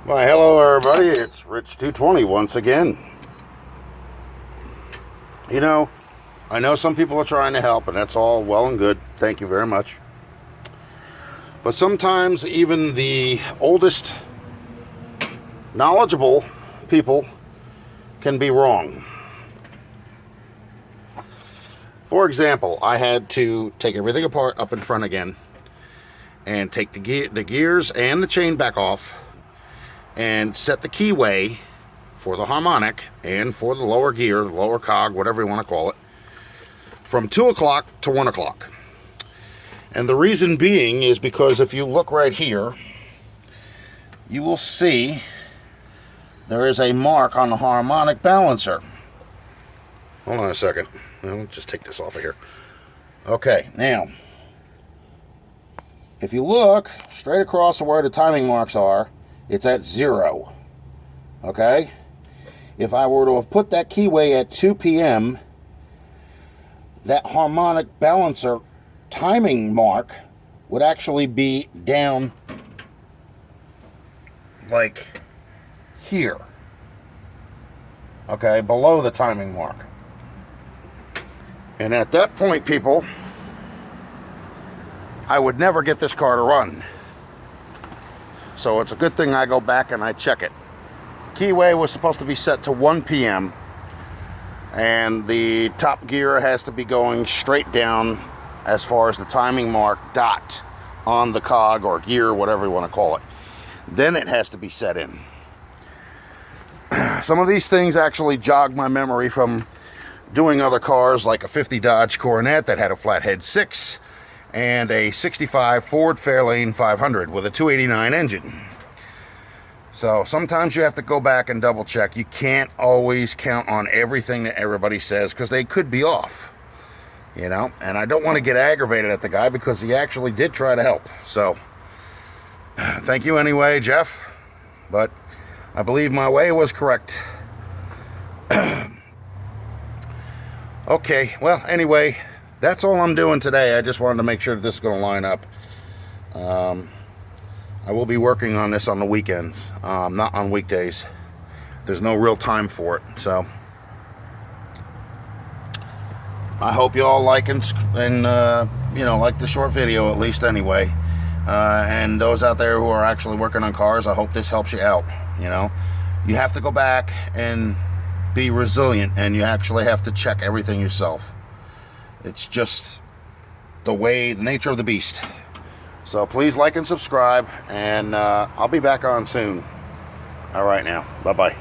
Why, hello everybody, it's Rich220 once again. You know, I know some people are trying to help, and that's all well and good. Thank you very much. But sometimes even the oldest, knowledgeable people can be wrong. For example, I had to take everything apart up in front again and take the gears and the chain back off and set the keyway for the harmonic and for the lower gear, lower cog, whatever you want to call it, from 2 o'clock to 1 o'clock. And the reason being is because if you look right here, you will see there is a mark on the harmonic balancer. Hold on a second. I'll just take this off of here. Okay, now, if you look straight across to where the timing marks are, it's at 0. Okay? If I were to have put that keyway at 2 p.m., that harmonic balancer timing mark would actually be down like here. Okay, below the timing mark. And at that point, people, I would never get this car to run. So it's a good thing I go back and I check it. Keyway was supposed to be set to 1 p.m. and the top gear has to be going straight down as far as the timing mark dot on the cog or gear, whatever you want to call it. Then it has to be set in. Some of these things actually jog my memory from doing other cars, like a 50 Dodge Coronet that had a flathead 6 and a 65 Ford Fairlane 500 with a 289 engine. So sometimes you have to go back and double check. You can't always count on everything that everybody says because they could be off, you know. And I don't want to get aggravated at the guy because he actually did try to help. So thank you anyway, Jeff, but I believe my way was correct. Okay, well, anyway, that's all I'm doing today. I just wanted to make sure that this is going to line up. I will be working on this on the weekends, not on weekdays. There's no real time for it. So I hope you all like and you know, like the short video at least anyway. And those out there who are actually working on cars, I hope this helps you out. You know, you have to go back and be resilient, and you actually have to check everything yourself. It's just the nature of the beast. So please like and subscribe, and I'll be back on soon. All right now, bye-bye.